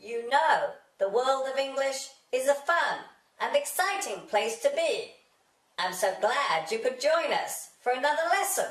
You know, the world of English is a fun and exciting place to be. I'm so glad you could join us for another lesson.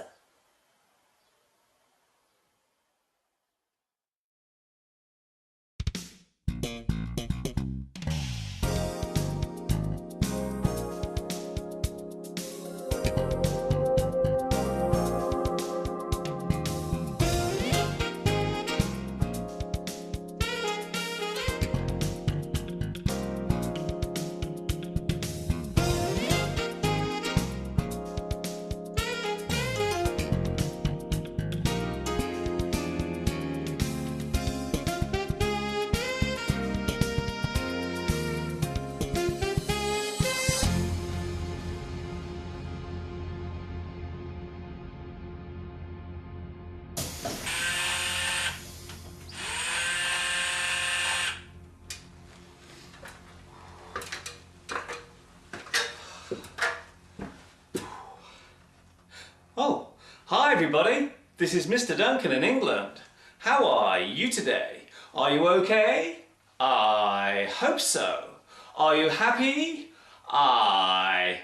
Oh, hi everybody. This is Mr. Duncan in England. How are you today? Are you okay? I hope so. Are you happy? I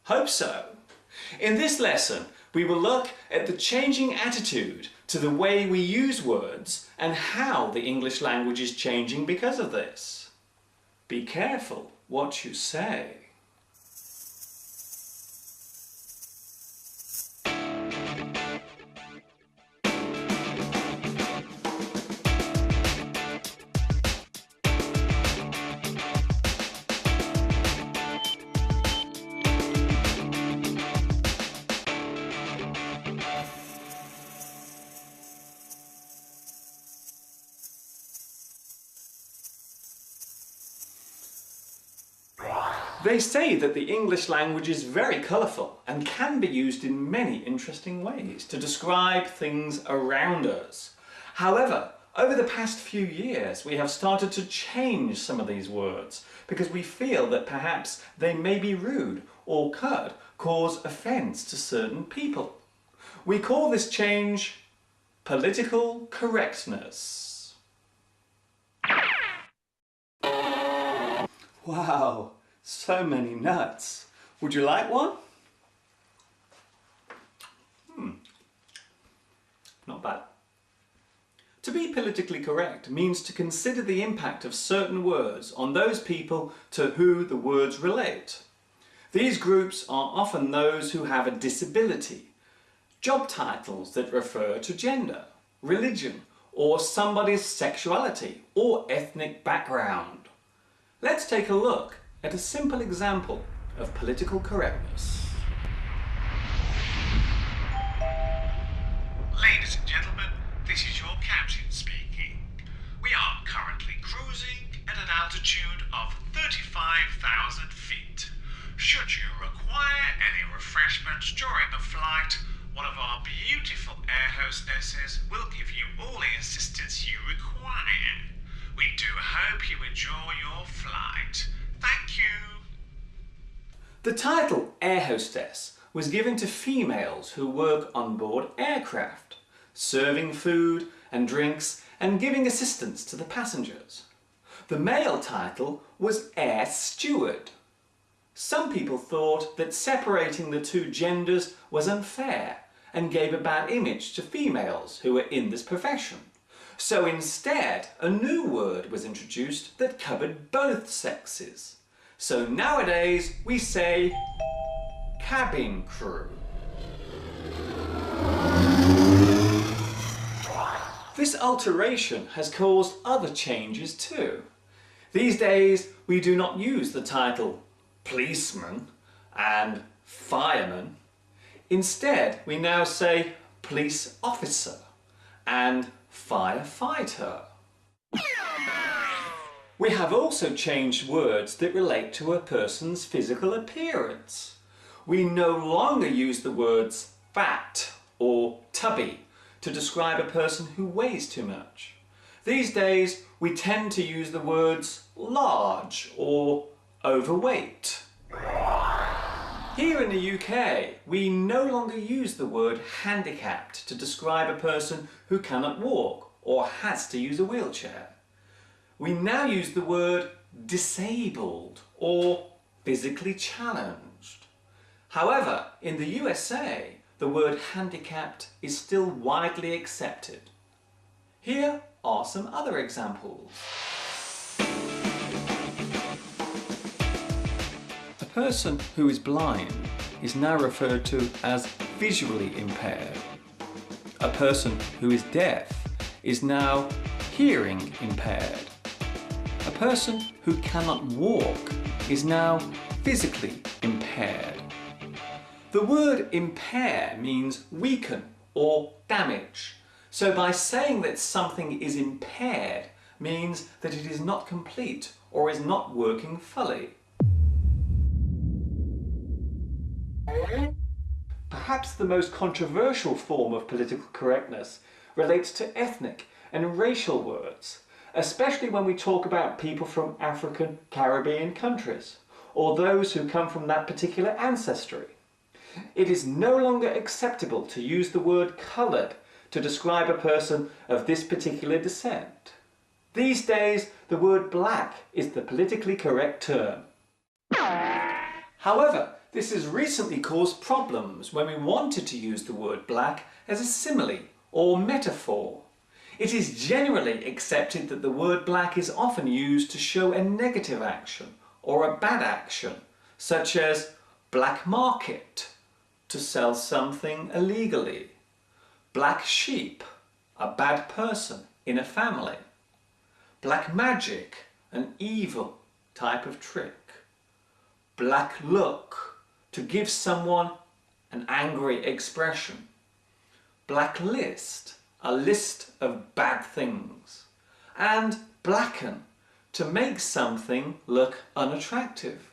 hope so. In this lesson, we will look at the changing attitude to the way we use words and how the English language is changing because of this. Be careful what you say. They say that the English language is very colourful and can be used in many interesting ways to describe things around us. However, over the past few years we have started to change some of these words because we feel that perhaps they may be rude or could cause offence to certain people. We call this change political correctness. Wow! So many nuts. Would you like one? Not bad. To be politically correct means to consider the impact of certain words on those people to who the words relate. These groups are often those who have a disability, job titles that refer to gender, religion, or somebody's sexuality or ethnic background. Let's take a look at a simple example of political correctness. Ladies and gentlemen, this is your captain speaking. We are currently cruising at an altitude of 35,000 feet. Should you require any refreshments during the flight, one of our beautiful air hostesses will give you all the assistance you require. We do hope you enjoy your flight. Thank you. The title air hostess was given to females who work on board aircraft, serving food and drinks and giving assistance to the passengers. The male title was air steward. Some people thought that separating the two genders was unfair and gave a bad image to females who were in this profession. So instead, a new word was introduced that covered both sexes. So nowadays we say cabin crew. This alteration has caused other changes too. These days we do not use the title policeman and fireman. Instead we now say police officer and firefighter. We have also changed words that relate to a person's physical appearance. We no longer use the words fat or tubby to describe a person who weighs too much. These days we tend to use the words large or overweight. Here in the UK, we no longer use the word handicapped to describe a person who cannot walk or has to use a wheelchair. we now use the word disabled or physically challenged. However, in the USA, the word handicapped is still widely accepted. Here are some other examples. A person who is blind is now referred to as visually impaired. A person who is deaf is now hearing impaired. A person who cannot walk is now physically impaired. The word impair means weaken or damage. So by saying that something is impaired means that it is not complete or is not working fully. Perhaps the most controversial form of political correctness relates to ethnic and racial words, especially when we talk about people from African, Caribbean countries, or those who come from that particular ancestry. It is no longer acceptable to use the word coloured to describe a person of this particular descent. These days, the word black is the politically correct term. However, this has recently caused problems when we wanted to use the word black as a simile or metaphor. It is generally accepted that the word black is often used to show a negative action or a bad action, such as black market, to sell something illegally, black sheep, a bad person in a family, black magic, an evil type of trick, black look, to give someone an angry expression, blacklist, a list of bad things, and blacken, to make something look unattractive.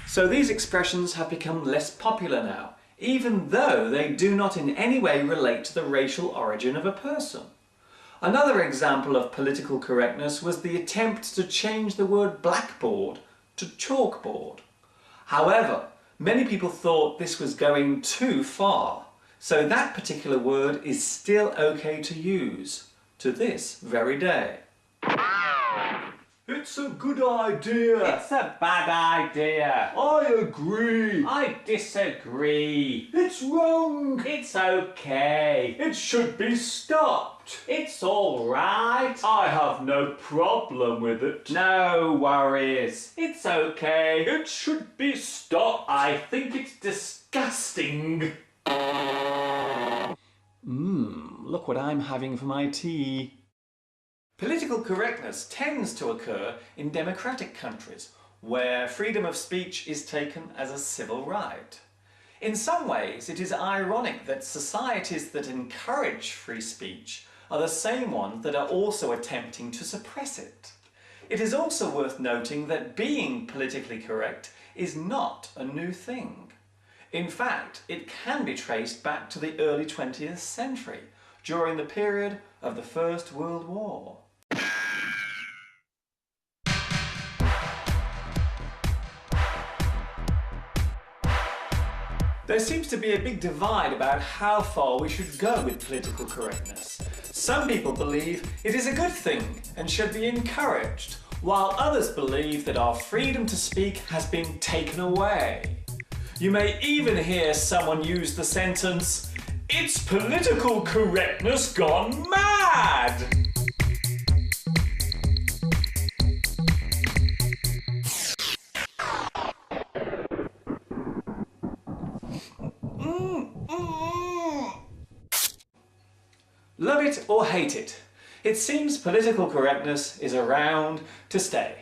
So these expressions have become less popular now, even though they do not in any way relate to the racial origin of a person. Another example of political correctness was the attempt to change the word blackboard to chalkboard. However, many people thought this was going too far, so that particular word is still okay to use to this very day. It's a good idea. It's a bad idea. I agree. I disagree. It's wrong. It's okay. It should be stopped. It's all right. I have no problem with it. No worries. It's okay. It should be stopped. I think it's disgusting. Look what I'm having for my tea. Political correctness tends to occur in democratic countries where freedom of speech is taken as a civil right. In some ways, it is ironic that societies that encourage free speech are the same ones that are also attempting to suppress it. It is also worth noting that being politically correct is not a new thing. In fact, it can be traced back to the early 20th century, during the period of the First World War. There seems to be a big divide about how far we should go with political correctness. Some people believe it is a good thing and should be encouraged, while others believe that our freedom to speak has been taken away. You may even hear someone use the sentence, "It's political correctness gone mad!" Love it or hate it, it seems political correctness is around to stay.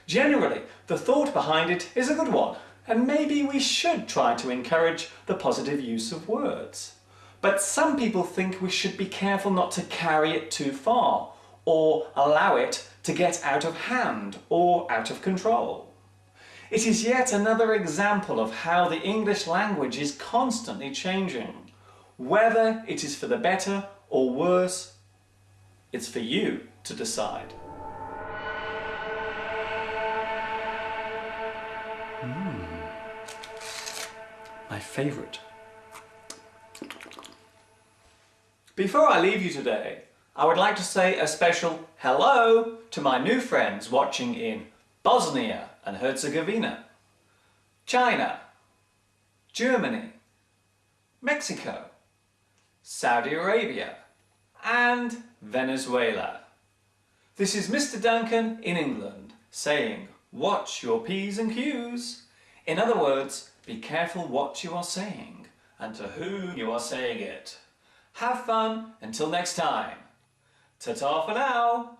Generally, the thought behind it is a good one, and maybe we should try to encourage the positive use of words. But some people think we should be careful not to carry it too far, or allow it to get out of hand or out of control. It is yet another example of how the English language is constantly changing. Whether it is for the better or worse, it's for you to decide. My favourite. Before I leave you today, I would like to say a special hello to my new friends watching in Bosnia and Herzegovina, China, Germany, Mexico, Saudi Arabia, and Venezuela. This is Mr. Duncan in England saying, watch your P's and Q's. In other words, be careful what you are saying and to whom you are saying it. Have fun until next time. Ta-ta for now.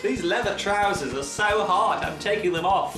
These leather trousers are so hot, I'm taking them off.